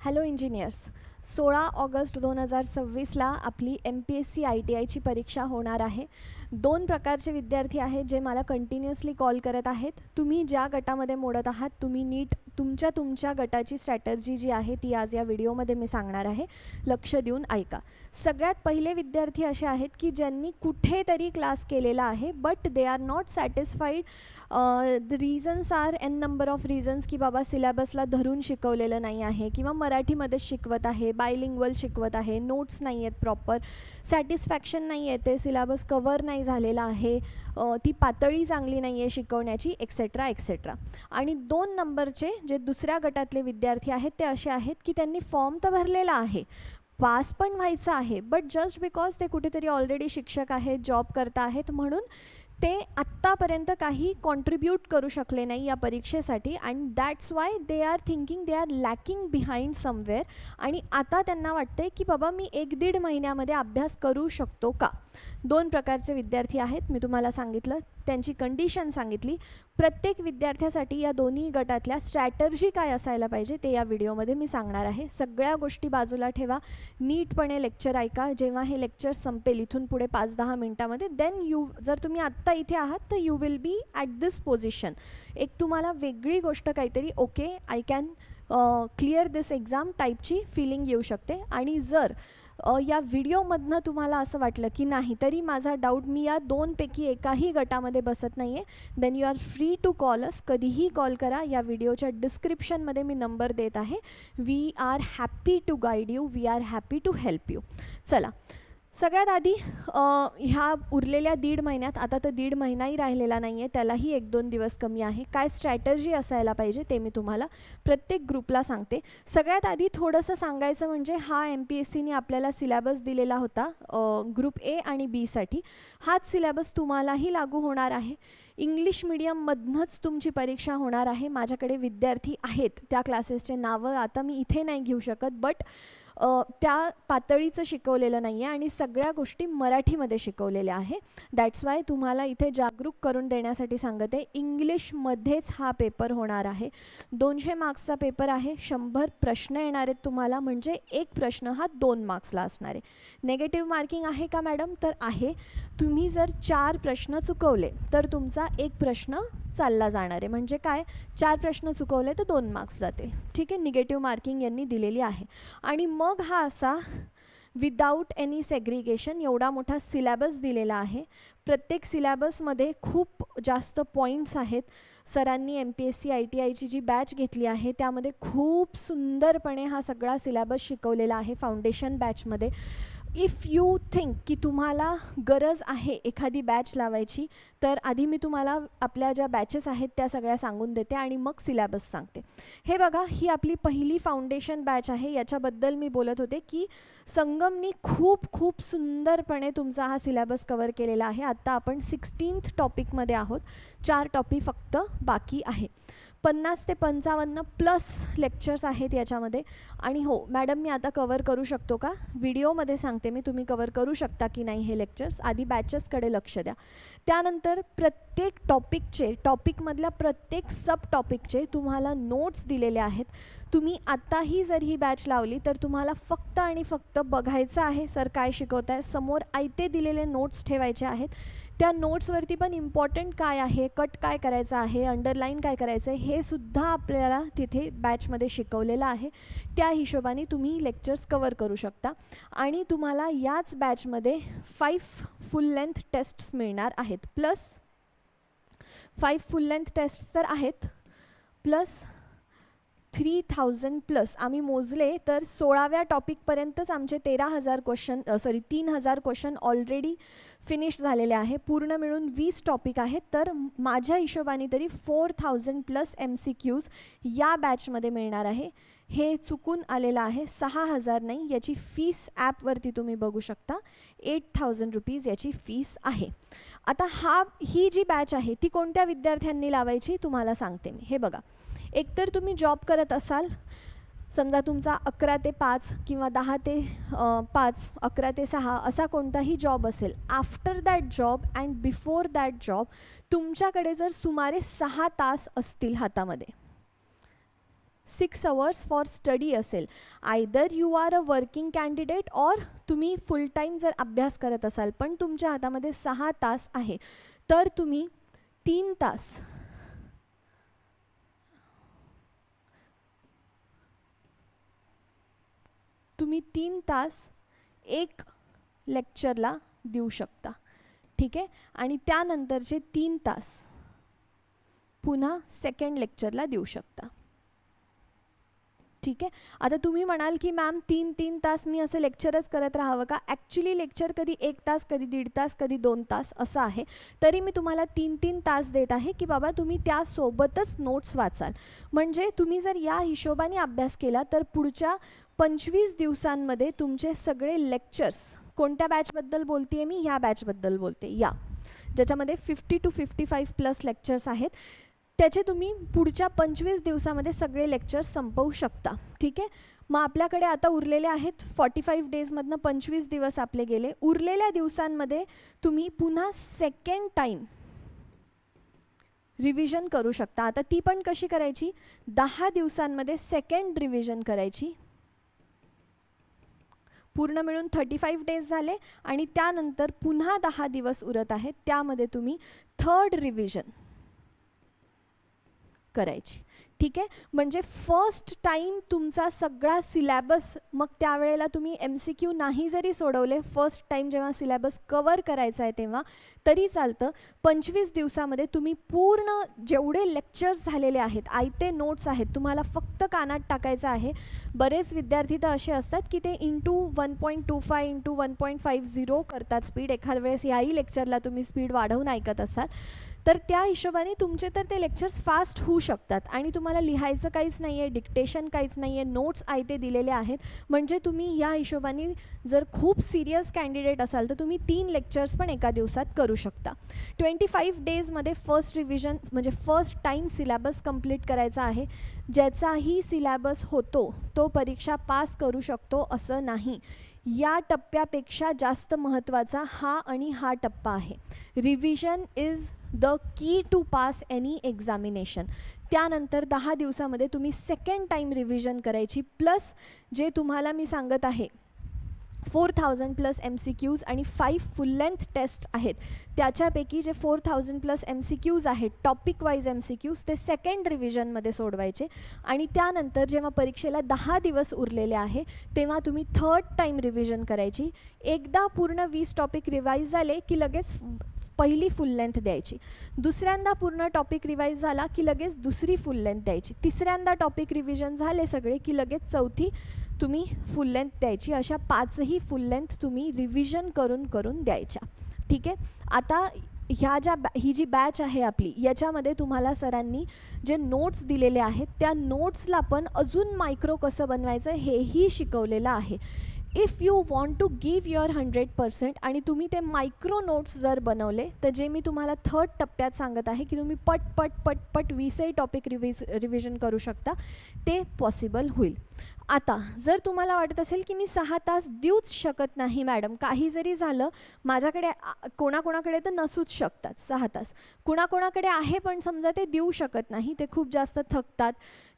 Hello engineers. 16 August 2026ला आपली MPSC ITIची परीक्षा होणार आहे. 2 प्रकारचे विद्यार्थी आहेत जे मला कंटिन्युअसली कॉल करत आहेत. तुम्ही ज्या गटामध्ये मोडत आहात तुम्ही नीट तुमच्या गटाची स्ट्रॅटर्जी जी आहे ती आज या व्हिडिओमध्ये मी सांगणार आहे. लक्ष देऊन ऐका. सगळ्यात पहिले विद्यार्थी असे आहेत की ज्यांनी कुठेतरी क्लास केलेला आहे but they are not satisfied. The reasons are an number of reasons की बाबा सिलेबसला धरून शिकवलेलं नाही आहे किंवा मराठीमध्ये शिकवत आहे, बायलिंग्वल शिकवत आहे, नोट्स नाही आहेत प्रॉपर, सॅटिस्फॅक्शन नाही आहे, ते सिलेबस कवर नाही झालेला आहे, ती पातळी चांगली नाही आहे शिकवण्याची, एक्सेट्रा एक्सेट्रा. आणि 2 नंबरचे जे दुसऱ्या गटातले विद्यार्थी आहेत ते असे आहेत की त्यांनी फॉर्म तर भरलेला आहे, पास पण व्हायचं आहे, बट जस्ट बिकॉज ते कुठेतरी ऑलरेडी शिक्षक आहेत, जॉब करता आहेत म्हणून ते आत्तापर्यंत काही कॉन्ट्रीब्यूट करू शकले नाही या परीक्षेसाठी. And that's why they are thinking they are lacking behind somewhere. आणि आता त्यांना वाटते की बाबा मी 1-1.5 महिन्यामध्ये अभ्यास करू शकतो का. 2 प्रकारचे विद्यार्थी आहेत, मी तुम्हाला सांगितलं, त्यांची कंडिशन सांगितली. प्रत्येक विद्यार्थ्यासाठी या दोन्ही गटातल्या स्ट्रॅटर्जी काय असायला पाहिजे ते या व्हिडिओमध्ये मी सांगणार आहे. सगळ्या गोष्टी बाजूला ठेवा, नीटपणे लेक्चर ऐका. जेव्हा हे लेक्चर संपेल इथून पुढे 5-10 मिनटामध्ये देन जर तुम्ही आत्ता इथे आहात तर you will be at this position. एक तुम्हाला वेगळी गोष्ट काहीतरी okay I can clear this exam टाईपची फिलिंग येऊ शकते. आणि जर या व्हिडिओमधनं तुम्हाला असं वाटलं की नाही तरी माझा डाऊट मी या 2 पैकी एकाही गटामध्ये बसत नाही आहे, then you are free to call us. कधीही कॉल करा. या व्हिडिओच्या डिस्क्रिप्शनमध्ये मी नंबर देत आहे. We are happy to guide you, we are happy to help you. चला, सगळ्यात आधी ह्या उरलेल्या 1.5 महिन्यात, आता तर 1.5 महिनाही राहिलेला नाही आहे, त्यालाही 1-2 दिवस कमी आहे, काय स्ट्रॅटर्जी असायला पाहिजे ते मी तुम्हाला प्रत्येक ग्रुपला सांगते. सगळ्यात आधी थोडंसं सांगायचं म्हणजे हा MPSCने आपल्याला सिलेबस दिलेला होता ग्रुप A आणि Bसाठी. हाच सिलेबस तुम्हालाही लागू होणार आहे. इंग्लिश मीडियममधनंच तुमची परीक्षा होणार आहे. माझ्याकडे विद्यार्थी आहेत, त्या क्लासेसचे नावं आता मी इथे नाही घेऊ शकत, बट त्या पातळीचं शिकवलेलं नाही आहे आणि सगळ्या गोष्टी मराठीमध्ये शिकवलेल्या आहे. दॅट्स वाय तुम्हाला इथे जागरूक करून देण्यासाठी सांगते, इंग्लिशमध्येच हा पेपर होणार आहे. 200 मार्क्सचा पेपर आहे. 100 प्रश्न येणार आहेत तुम्हाला, म्हणजे एक प्रश्न हा 2 मार्क्सला असणार आहे. नेगेटिव्ह मार्किंग आहे का मॅडम? तर आहे. तुम्ही जर 4 प्रश्न चुकवले तर तुमचा 1 प्रश्न चालला जाणार आहे. म्हणजे काय, 4 प्रश्न चुकवले तर 2 मार्क्स जातील. ठीक आहे, निगेटिव्ह मार्किंग यांनी दिलेली आहे. आणि मग हा असा विदाऊट एनी सेग्रिगेशन एवढा मोठा सिलेबस दिलेला आहे. प्रत्येक सिलेबसमध्ये खूप जास्त पॉईंट्स आहेत. सरांनी MPSC ITIची जी बॅच घेतली आहे त्यामध्ये खूप सुंदरपणे हा सगळा सिलेबस शिकवलेला आहे फाउंडेशन बॅचमध्ये. इफ यू थिंक की तुम्हाला गरज आहे एखादी बॅच लावायची तर आधी मी तुम्हाला आपल्या ज्या बॅचेस आहेत त्या सगळ्या सांगून देते आणि मग सिलेबस सांगते. हे बघा, ही आपली पहिली फाउंडेशन बॅच आहे. याच्याबद्दल मी बोलत होते की संगमनी खूप सुंदरपणे तुमचा हा सिलेबस कवर केलेला आहे. आत्ता आपण 16th टॉपिकमध्ये आहोत. 4 टॉपिक फक्त बाकी आहे. 50 ते 55 प्लस लेक्चर्स आहेत याच्यामध्ये. आणि हो मॅडम, मी आता कवर करू शकतो का? व्हिडिओमध्ये सांगते मी, तुम्ही कवर करू शकता की नाही हे लेक्चर्स. आधी बॅचेसकडे लक्ष द्या. त्यानंतर प्रत्येक टॉपिकमधल्या प्रत्येक सब टॉपिकचे तुम्हाला नोट्स दिलेले आहेत. तुम्ही आत्ताही जर ही बॅच लावली तर तुम्हाला फक्त आणि फक्त बघायचं आहे सर काय शिकवत आहे. समोर आयते दिलेले नोट्स ठेवायचे आहेत. त्या नोट्सवरती पण इम्पॉर्टंट काय आहे, कट काय करायचं आहे, अंडरलाईन काय करायचं आहे, हे सुद्धा आपल्याला तिथे बॅचमध्ये शिकवलेलं आहे. त्या हिशोबाने तुम्ही लेक्चर्स कवर करू शकता. आणि तुम्हाला याच बॅचमध्ये 5 फुल लेंथ टेस्ट्स मिळणार आहेत. प्लस 5 फुल लेंथ टेस्ट तर आहेत, प्लस 3000 प्लस आम्ही मोजले तर 16व्या टॉपिकपर्यंतच आमचे 3000 क्वेश्चन ऑलरेडी फिनिश झालेले आहे. पूर्ण मिळून 20 टॉपिक आहेत. तर माझ्या हिशोबाने तरी 4000 प्लस MCQs या बॅचमध्ये मिळणार आहे. हे चुकून आलेलं आहे, 6000 नाही. याची फीस ॲपवरती तुम्ही बघू शकता, 8000 रुपीज याची फीस आहे. आता ही जी बॅच आहे ती कोणत्या विद्यार्थ्यांनी लावायची तुम्हाला सांगते मी. हे बघा, एकतर तुम्ही जॉब करत असाल, समजा तुमचा 11 ते 5 किंवा 10 ते 5, 11 ते 6 असा कोणताही जॉब असेल. After that job and before that job तुमच्याकडे जर सुमारे 6 तास असतील हातामध्ये, 6 hours फॉर स्टडी असेल. Either you are a working candidate और तुम्ही फुल टाईम जर अभ्यास करत असाल पण तुमच्या हातामध्ये 6 तास आहे, तर तुम्ही 3 तास एक लेक्चरला देऊ शकता. ठीक आहे. आणि त्यानंतरचे 3 तास पुन्हा सेकंड लेक्चरला देऊ शकता. ठीक आहे. आता तुम्ही म्हणाल की मॅम 3 तास मी असं लेक्चरच करत राहावं का? ॲक्च्युली लेक्चर कधी 1 तास, कधी 1.5 तास, कधी 2 तास असं आहे. तरी मी तुम्हाला 3 तास देत आहे की बाबा तुम्ही त्यासोबतच नोट्स वाचाल. म्हणजे तुम्ही जर या हिशोबाने अभ्यास केला तर पुढच्या 25 दिवसांमध्ये तुमचे सगळे लेक्चर्स, कोणत्या बॅचबद्दल बोलते मी? ह्या बॅचबद्दल बोलते, या ज्याच्यामध्ये 50 to 55 प्लस लेक्चर्स आहेत, त्याचे तुम्ही पुढच्या 25 दिवसामध्ये सगळे लेक्चर्स संपवू शकता. ठीक आहे. मग आपल्याकडे आता उरलेले आहेत 45 डेजमधनं 25 दिवस आपले गेले. उरलेल्या दिवसांमध्ये तुम्ही पुन्हा सेकंड टाईम रिव्हिजन करू शकता. आता ती पण कशी करायची? 10 दिवसांमध्ये सेकंड रिव्हिजन करायची. पूर्ण मिळून 35 डेज झाले आणि त्यानंतर पुन्हा 10 दिवस उरत आहेत, त्यामध्ये तुम्ही थर्ड रिव्हिजन करायची. ठीक आहे. म्हणजे फर्स्ट टाईम तुमचा सगळा सिलॅबस, मग त्यावेळेला तुम्ही MCQ नाही जरी सोडवले, फर्स्ट टाईम जेव्हा सिलॅबस कवर करायचा आहे तेव्हा तरी चालतं. 25 दिवसामध्ये तुम्ही पूर्ण जेवढे लेक्चर्स झालेले आहेत, आयते नोट्स आहेत, तुम्हाला फक्त कानात टाकायचं आहे. बरेच विद्यार्थी तर असे असतात की ते इंटू 1.25 इंटू 1.50 करतात स्पीड. एखाद्या वेळेस याही लेक्चरला तुम्ही स्पीड वाढवून ऐकत असाल, तर त्या हिशोबाने तुमचे तर ते लेक्चर्स फास्ट होऊ शकतात आणि तुम्हाला लिहायचं काहीच नाही आहे, डिक्टेशन काहीच नाही आहे, नोट्स आयते दिलेले आहेत. म्हणजे तुम्ही या हिशोबाने जर खूप सिरियस कॅन्डिडेट असाल तर तुम्ही 3 लेक्चर्स पण एका दिवसात करू शकता. 25 डेजमध्ये फर्स्ट रिव्हिजन म्हणजे फर्स्ट टाईम सिलॅबस कंप्लीट करायचा आहे. ज्याचाही सिलॅबस होतो तो परीक्षा पास करू शकतो असं नाही. या टप्प्यापेक्षा जास्त महत्त्वाचा हा टप्पा आहे. Revision is the key to pass any examination. त्यानंतर 10 दिवसामध्ये तुम्ही सेकंड टाईम रिव्हिजन करायची. प्लस जे तुम्हाला मी सांगत आहे 4000 प्लस MCQs आणि 5 फुल लेंथ टेस्ट आहेत, त्याच्यापैकी जे 4000 प्लस MCQs आहेत, टॉपिक वाईज MCQs, ते सेकंड रिव्हिजनमध्ये सोडवायचे. आणि त्यानंतर जेव्हा परीक्षेला 10 दिवस उरलेले आहे तेव्हा तुम्ही थर्ड टाईम रिव्हिजन करायची. एकदा पूर्ण 20 टॉपिक रिवाईज झाले की लगेच पहिली फुल लेंथ द्यायची. दुसऱ्यांदा पूर्ण टॉपिक रिवाईज झाला की लगेच दुसरी फुल लेंथ द्यायची. तिसऱ्यांदा टॉपिक रिव्हिजन झाले सगळे की लगेच चौथी तुम्ही फुल लेंथ द्यायची. अशा 5ही फुल लेंथ तुम्ही रिव्हिजन करून द्यायच्या. ठीक आहे. आता ही जी बॅच आहे आपली, याच्यामध्ये तुम्हाला सरांनी जे नोट्स दिलेले आहेत त्या नोट्सला पण अजून मायक्रो कसं बनवायचं हेही शिकवलेलं आहे. If you want to give your 100% आणि तुम्ही ते मायक्रो नोट्स जर बनवले तर जे मी तुम्हाला थर्ड टप्प्यात सांगत आहे की तुम्ही पट 20ही टॉपिक रिव्हिजन करू शकता, ते पॉसिबल होईल. आता जर तुम्हाला वाटत असेल की मी 6 तास देऊच शकत नाही मॅडम, काही जरी झालं, माझ्याकडे कोणाकोणाकडे तर नसूच शकतात 6 तास, कोणाकोणाकडे आहे पण समजा ते देऊ शकत नाही, ते खूप जास्त थकतात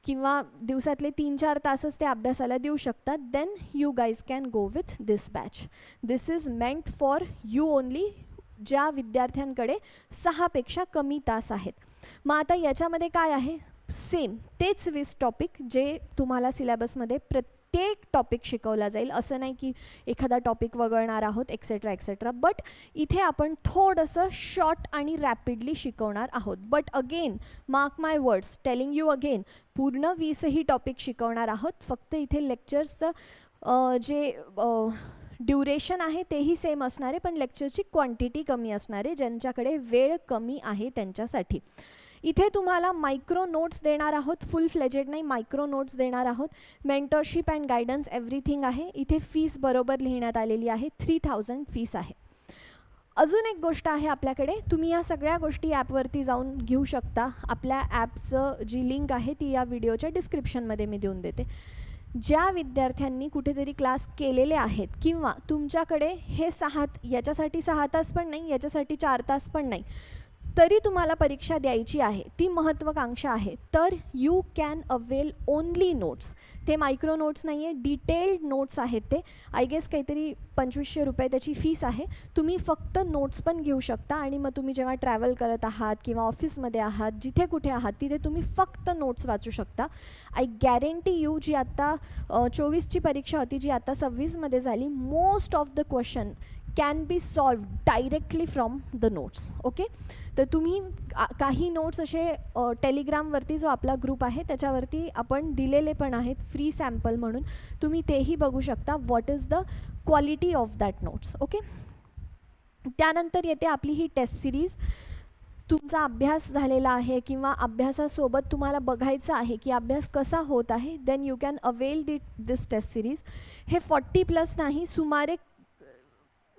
किंवा दिवसातले 3-4 तासच ते अभ्यासाला देऊ शकतात, then you guys can go with this batch. This is meant for you only, ज्या विद्यार्थ्यांकडे 6पेक्षा कमी तास आहेत. मग आता याच्यामध्ये काय आहे? सेम तेच 20 टॉपिक जे तुम्हाला सिलेबसमध्ये प्रत्येक टॉपिक शिकवला जाईल. असं नाही की एखादा टॉपिक वगळणार आहोत एक्सेट्रा एक्सेट्रा, बट इथे आपण थोडंसं शॉर्ट आणि रॅपिडली शिकवणार आहोत. But again mark my words, telling you again, पूर्ण 20ही टॉपिक शिकवणार आहोत. फक्त इथे लेक्चर्सचं जे ड्युरेशन आहे तेही सेम असणार आहे, पण लेक्चरची क्वांटिटी कमी असणार आहे, ज्यांच्याकडे वेळ कमी आहे त्यांच्यासाठी. इथे तुम्हाला मायक्रो नोट्स देणार आहोत, फुल फ्लेजेड नाही, मायक्रो नोट्स देणार आहोत. मेंटरशिप अँड गायडन्स एव्हरीथिंग आहे. इथे फीस बरोबर लिहिण्यात आलेली आहे, 3000 फीस आहे. अजून एक गोष्ट आहे आपल्याकडे, तुम्ही या सगळ्या गोष्टी ॲपवरती जाऊन घेऊ शकता. आपल्या ॲपचं जी लिंक आहे ती या व्हिडिओच्या डिस्क्रिप्शनमध्ये मी देऊन देते. ज्या विद्यार्थ्यांनी कुठेतरी क्लास केलेले आहेत किंवा तुमच्याकडे हे याच्यासाठी 6 तास पण नाही, याच्यासाठी 4 तास पण नाही, तरी तुम्हाला परीक्षा द्यायची आहे, ती महत्त्वाकांक्षा आहे, तर you can avail only notes. ते मायक्रो नोट्स नाही आहे, डिटेल्ड नोट्स आहेत ते. आय गेस काहीतरी 2500 रुपये त्याची फीस आहे. तुम्ही फक्त नोट्स पण घेऊ शकता आणि मग तुम्ही जेव्हा ट्रॅव्हल करत आहात किंवा ऑफिसमध्ये आहात, जिथे कुठे आहात, तिथे तुम्ही फक्त नोट्स वाचू शकता. आय गॅरंटी यू, जी आत्ता 24ची परीक्षा होती, जी आता 26मध्ये झाली, most of the question can be solve directly from the notes. Okay, तर तुम्ही काही नोट्स असे टेलिग्रामवरती जो आपला ग्रुप आहे त्याच्यावरती आपण दिलेले पण आहेत फ्री सॅम्पल म्हणून, तुम्ही तेही बघू शकता what is the quality of that notes. Okay, त्यानंतर येते आपली ही टेस्ट सिरीज. तुमचा अभ्यास झालेला आहे किंवा अभ्यासासोबत तुम्हाला बघायचं आहे की अभ्यास कसा होत आहे, then you can avail this test series. हे 40+ नाही, सुमारे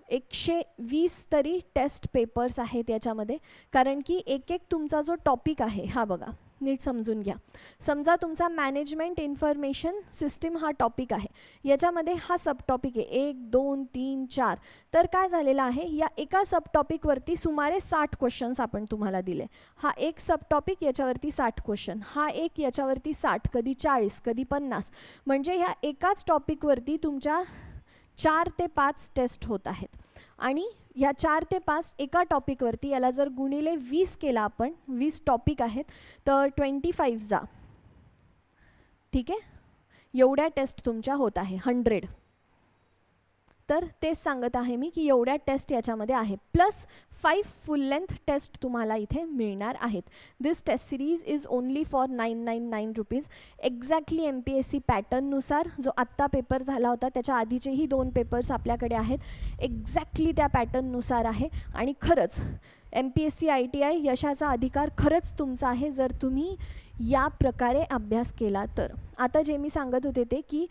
120 तरी टेस्ट पेपर्स आहेत याच्यामध्ये, कारण की एक एक तुमचा जो टॉपिक आहे, हा बघा नीट समजून घ्या. समजा तुमचा मॅनेजमेंट इन्फॉर्मेशन सिस्टीम हा टॉपिक आहे, याच्यामध्ये हा सब टॉपिक आहे 1 2 3 4. तर काय झालेलं आहे, या एका सब टॉपिकवरती सुमारे 60 क्वेश्चन्स आपण तुम्हाला दिले. हा एक सब टॉपिक, याच्यावरती 60 क्वेश्चन, हा एक याच्यावरती 60, कधी 40, कधी 50. म्हणजे ह्या एकाच टॉपिकवरती तुमच्या 4 ते 5 टेस्ट होत आहेत. आणि ह्या 4 ते 5 एका टॉपिकवरती, याला जर गुणिले 20 केला आपण, 20 टॉपिक आहेत, तर 25 जा, ठीक आहे, एवढ्या टेस्ट तुमच्या होत आहे 100. तर तेच सांगत आहे मी की एवढ्या टेस्ट याच्यामध्ये आहे, प्लस 5 फुल लेंथ टेस्ट तुम्हाला इथे मिळणार आहेत. This test series is only for 999 rupees. Exactly MPSC पॅटर्ननुसार जो आत्ता पेपर झाला होता त्याच्या आधीचेही 2 पेपर्स आपल्याकडे आहेत, एक्झॅक्टली त्या पॅटर्ननुसार आहे. आणि खरंच MPSC ITI यशाचा अधिकार खरंच तुमचा आहे जर तुम्ही या प्रकारे अभ्यास केला तर. आता जे मी सांगत होते ते की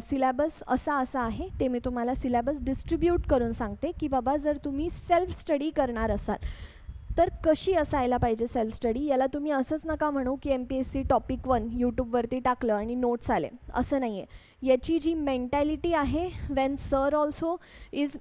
सिलेबस असा आहे, ते मी तुम्हाला सिलेबस डिस्ट्रीब्यूट करून सांगते की बाबा जर तुम्ही सेल्फ स्टडी करणार असाल तर कशी असायला पाहिजे सेल्फ स्टडी. याला तुम्ही असंच नका म्हणू की MPSC टॉपिक 1 यूट्यूबवरती टाकलं आणि नोट्स आले, असं नाही आहे. याची जी मेंटॅलिटी आहे, वेन सर ऑल्सो इज,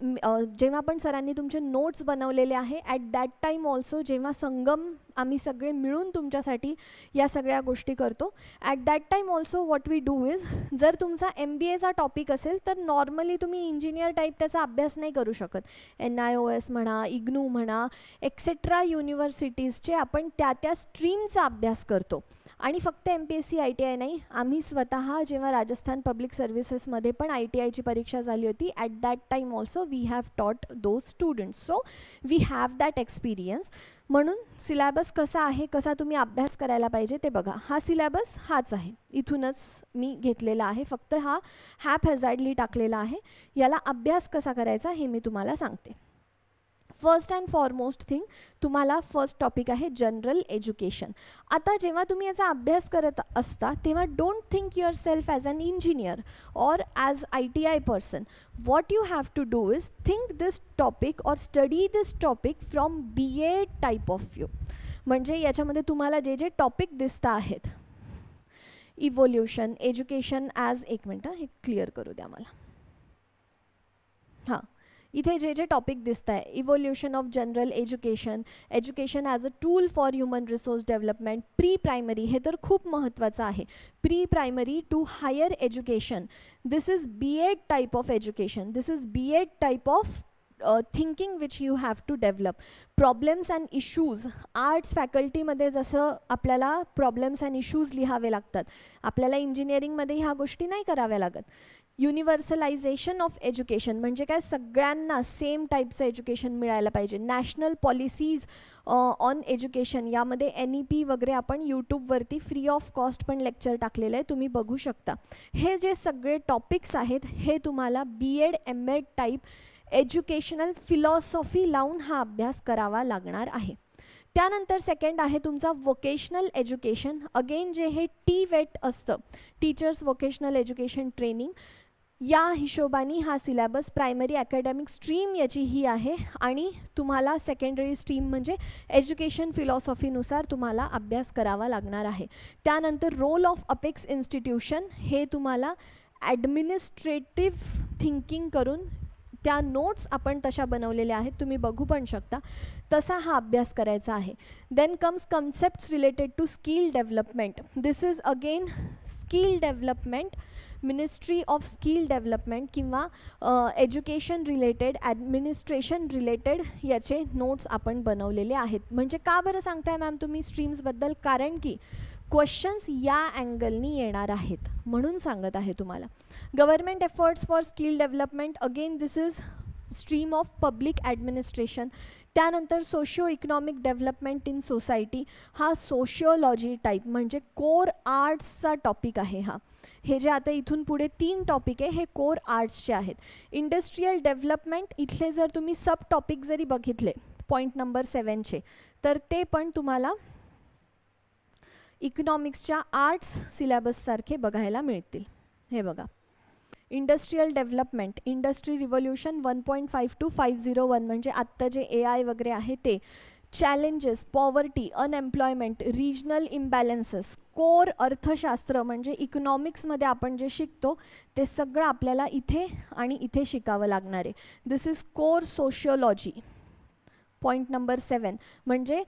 जेव्हा पण सरांनी तुमचे नोट्स बनवलेले आहे, ॲट दॅट टाईम ऑल्सो जेव्हा संगम आम्ही सगळे मिळून तुमच्यासाठी या सगळ्या गोष्टी करतो, at that time also what we do is, जर तुमचा MBAचा टॉपिक असेल तर नॉर्मली तुम्ही इंजिनियर टाईप त्याचा अभ्यास नाही करू शकत. NIOS म्हणा, IGNOU म्हणा, एक्सेट्रा युनिव्हर्सिटीजचे आपण त्या स्ट्रीमचा अभ्यास करतो. आणि फक्त MPSC ITI नाही, आम्ही स्वतः जेव्हा राजस्थान पब्लिक सर्व्हिसेसमध्ये पण ITIची परीक्षा झाली होती, at that time also we have taught those students, so we have that experience. म्हणून सिलेबस कसा आहे, कसा तुम्ही अभ्यास करायला पाहिजे ते बघा. हा सिलेबस हाच आहे, इथूनच मी घेतलेला आहे, फक्त हा हॅपहॅझार्डली टाकलेला आहे. याला अभ्यास कसा करायचा हे मी तुम्हाला सांगते. फर्स्ट अँड फॉरमोस्ट थिंग, तुम्हाला फर्स्ट टॉपिक आहे जनरल एज्युकेशन. आता जेव्हा तुम्ही याचा अभ्यास करत असता तेव्हा don't think yourself as an engineer और as ITI person. What you have to do is think this topic और study this topic from BA type of view. म्हणजे याच्यामध्ये तुम्हाला जे जे टॉपिक दिसत आहेत, इव्होल्युशन, एज्युकेशन ॲज, एक मिनटं हे क्लिअर करू द्या मला, हां, इथे जे जे टॉपिक दिसत आहे, evolution of general education, education as a tool for human resource development, pre primary, हे तर खूप महत्त्वाचं आहे, pre primary to higher education, this is B.Ed type of education, this is B.Ed type of thinking which you have to develop. Problems and issues, arts फॅकल्टीमध्ये जसं आपल्याला problems and issues लिहावे लागतात, आपल्याला इंजिनिअरिंगमध्ये ह्या गोष्टी नाही कराव्या लागत. युनिव्हर्सलायझेशन ऑफ एज्युकेशन म्हणजे काय, सगळ्यांना सेम टाईपचं एज्युकेशन मिळायला पाहिजे. नॅशनल पॉलिसीज ऑन एज्युकेशन, यामध्ये NEP वगैरे आपण यूट्यूबवरती फ्री ऑफ कॉस्ट पण लेक्चर टाकलेलं आहे, तुम्ही बघू शकता. हे जे सगळे टॉपिक्स आहेत हे तुम्हाला B.Ed M.Ed type educational philosophy लावून हा अभ्यास करावा लागणार आहे. त्यानंतर सेकंड आहे तुमचा वोकेशनल एज्युकेशन. अगेन जे हे TVET असतं, टीचर्स वोकेशनल एज्युकेशन ट्रेनिंग, या हिशोबाने हा सिलेबस प्रायमरी अकॅडमिक स्ट्रीम याची ही आहे आणि तुम्हाला सेकंडरी स्ट्रीम म्हणजे एज्युकेशन फिलॉसॉफीनुसार तुम्हाला अभ्यास करावा लागणार आहे. त्यानंतर रोल ऑफ अपेक्स इन्स्टिट्यूशन, हे तुम्हाला ॲडमिनिस्ट्रेटिव्ह थिंकिंग करून त्या नोट्स आपण तशा बनवलेल्या आहेत, तुम्ही बघू पण शकता. तसा हा अभ्यास करायचा आहे. Then comes concepts related to skill development. This is again skill development, ministry of skill development किंवा एज्युकेशन रिलेटेड, ॲडमिनिस्ट्रेशन रिलेटेड याचे नोट्स आपण बनवलेले आहेत. म्हणजे का बरं सांगताय मॅम तुम्ही स्ट्रीम्सबद्दल? कारण की क्वेश्चन्स या अँगलनी येणार आहेत म्हणून सांगत आहे तुम्हाला. Government efforts for skill development, again this is stream of public administration. त्यानंतर socio economic development in society, हा सोशिओलॉजी टाईप म्हणजे कोर आर्ट्सचा टॉपिक आहे हा. हे जे आता इथून पुढे 3 टॉपिक आहे हे कोर आर्ट्सचे आहेत. इंडस्ट्रियल डेव्हलपमेंट, इथले जर तुम्ही सब टॉपिक जरी बघितले पॉईंट नंबर 7चे, तर ते पण तुम्हाला इकॉनॉमिक्सच्या आर्ट्स सिलेबससारखे बघायला मिळतील. हे बघा, industrial development, industry revolution 1.5 to 501 म्हणजे आत्ता जे AI वगैरे आहे ते. Challenges, poverty, unemployment, regional imbalances, core अर्थशास्त्र म्हणजे इकॉनॉमिक्समध्ये आपण जे शिकतो ते सगळं आपल्याला इथे आणि इथे शिकावं लागणार आहे. This is core sociology. Point number 7 म्हणजे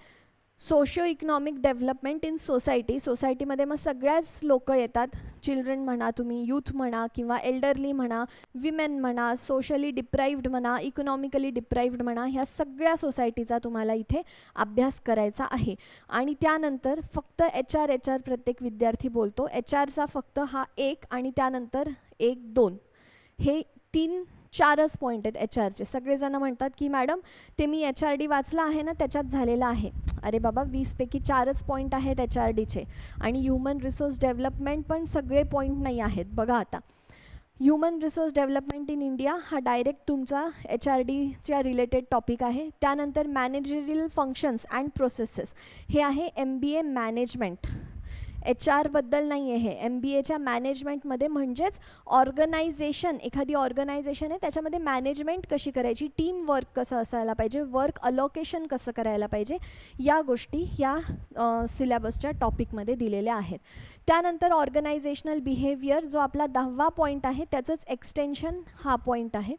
socio economic development in society. सोसायटीमध्ये मग सगळ्याच लोक येतात, चिल्ड्रन म्हणा तुम्ही, यूथ म्हणा किंवा एल्डरली म्हणा, विमेन म्हणा, सोशली डिप्राईव्ड म्हणा, इकॉनॉमिकली डिप्राईव्ड म्हणा, ह्या सगळ्या सोसायटीचा तुम्हाला इथे अभ्यास करायचा आहे. आणि त्यानंतर फक्त HR प्रत्येक विद्यार्थी बोलतो. HRचा फक्त हा 1 आणि त्यानंतर 1, 2 हे 4च पॉईंट आहेत HRचे. सगळेजण म्हणतात की मॅडम ते मी HRD वाचला आहे ना त्याच्यात झालेलं आहे. अरे बाबा 20 पैकी 4च पॉईंट आहेत HRDचे. आणि ह्युमन रिसोर्स डेव्हलपमेंट पण सगळे पॉईंट नाही आहेत. बघा आता human resource development in India हा डायरेक्ट तुमचा HRDच्या रिलेटेड टॉपिक आहे. त्यानंतर मॅनेजरियल फंक्शन्स अँड प्रोसेसेस, हे आहे MBA मॅनेजमेंट. HR नाही आहे हे. MBAच्या मॅनेजमेंटमध्ये म्हणजेच ऑर्गनायझेशन, एखादी ऑर्गनायझेशन आहे त्याच्यामध्ये मॅनेजमेंट कशी करायची, टीम वर्क कसं असायला पाहिजे, वर्क अलोकेशन कसं करायला पाहिजे, या गोष्टी या सिलेबसच्या टॉपिकमध्ये दिलेल्या आहेत. त्यानंतर ऑर्गनायझेशनल बिहेवियर जो आपला 10वा पॉईंट आहे त्याचंच एक्सटेन्शन हा पॉईंट आहे.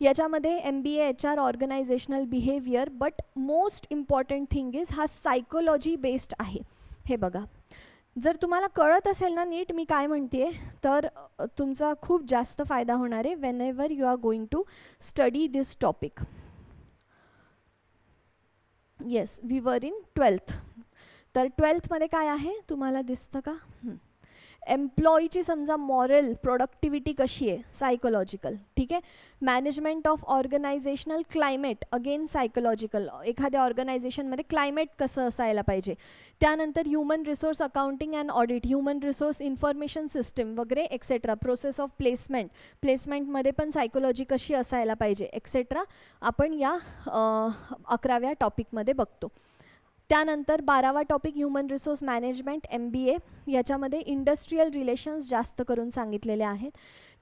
याच्यामध्ये MBA HR organisational behaviour, but most important thing is हा सायकोलॉजी बेस्ड आहे. हे बघा, जर तुम्हाला कळत असेल ना नीट मी काय म्हणते तर तुमचा खूप जास्त फायदा होणार आहे whenever you are going to study this topic. Yes, we were in 12th. तर 12thमध्ये काय आहे तुम्हाला दिसतं का? एम्प्लॉईची समजा मॉरल प्रोडक्टिव्हिटी कशी आहे, सायकोलॉजिकल. ठीक आहे. Management of organisational climate, again psychological. एखाद्या ऑर्गनायझेशनमध्ये क्लायमेट कसं असायला पाहिजे. त्यानंतर human resource accounting and audit, human resource information system वगैरे एक्सेट्रा. प्रोसेस ऑफ प्लेसमेंट, प्लेसमेंटमध्ये पण सायकोलॉजी कशी असायला पाहिजे एक्सेट्रा आपण या 11व्या टॉपिकमध्ये बघतो. त्यानंतर 12वा topic human resource management MBA, याच्यामध्ये इंडस्ट्रियल रिलेशन्स जास्त करून सांगितलेले आहेत.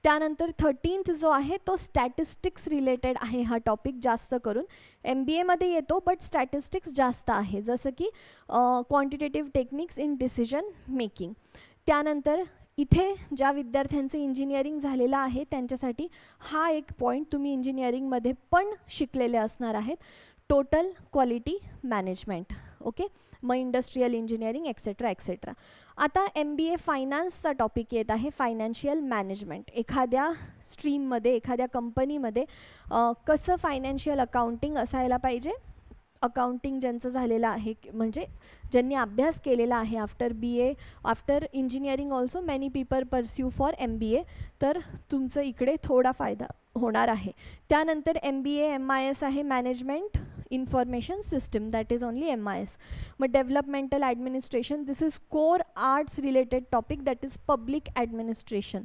त्यानंतर 13th जो आहे तो स्टॅटिस्टिक्स रिलेटेड आहे. हा टॉपिक जास्त करून MBAमध्ये येतो बट स्टॅटिस्टिक्स जास्त आहे, जसं की quantitative techniques in decision making. त्यानंतर इथे ज्या विद्यार्थ्यांचं इंजिनिअरिंग झालेलं आहे त्यांच्यासाठी हा एक पॉईंट तुम्ही इंजिनिअरिंगमध्ये पण शिकलेले असणार आहेत, टोटल क्वालिटी मॅनेजमेंट. ओके, मग इंडस्ट्रियल इंजिनिअरिंग एक्सेट्रा एक्सेट्रा. आता MBA फायनान्सचा टॉपिक येत आहे, फायनान्शियल मॅनेजमेंट. एखाद्या स्ट्रीममध्ये, एखाद्या कंपनीमध्ये कसं फायनान्शियल अकाउंटिंग असायला पाहिजे. अकाउंटिंग ज्यांचं झालेलं आहे म्हणजे ज्यांनी अभ्यास केलेला आहे after BA, after engineering also many people pursue for MBA, तर तुमचं इकडे थोडा फायदा होणार आहे. त्यानंतर MBA MIS आहे, management information system, that is only MIS. मग developmental administration, this is core arts related topic, that is public administration.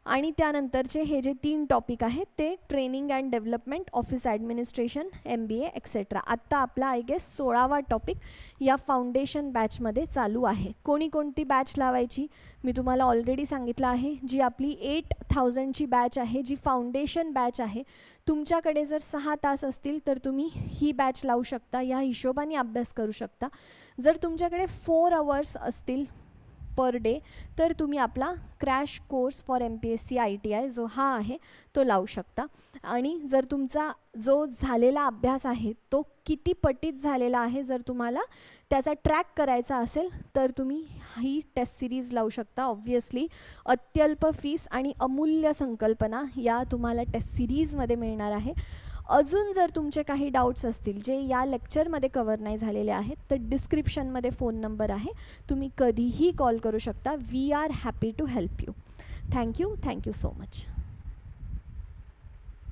आणि त्यानंतरचे हे जे 3 टॉपिक आहेत ते training and development, office administration, MBA etcetera. आत्ता आपला आय गेस 16वा टॉपिक या फाउंडेशन बॅचमध्ये चालू आहे. कोणती बॅच लावायची मी तुम्हाला ऑलरेडी सांगितलं आहे. जी आपली 8000ची बॅच आहे, जी फाउंडेशन बॅच आहे. तुमच्याकडे जर 6 तास असतील तर तुम्ही ही बॅच लावू शकता, या हिशोबाने अभ्यास करू शकता. जर तुमच्याकडे 4 hours असतील पर डे, तर तुम्ही आपला crash course for MPSC ITI जो हा आहे तो लावू शकता. आणि जर तुमचा जो झालेला अभ्यास आहे तो किती पटीत झालेला आहे, जर तुम्हाला त्याचा ट्रॅक करायचा असेल तर तुम्ही ही टेस्ट सिरीज लावू शकता. ऑब्व्हियसली अत्यल्प फीस आणि अमूल्य संकल्पना या तुम्हाला टेस्ट सिरीजमध्ये मिळणार आहे. अजून जर तुमचे काही डाऊट्स असतील जे या लेक्चरमध्ये कवर नाही झालेले आहेत तर डिस्क्रिप्शनमध्ये फोन नंबर आहे, तुम्ही कधीही कॉल करू शकता. We are happy to help you. Thank you so much.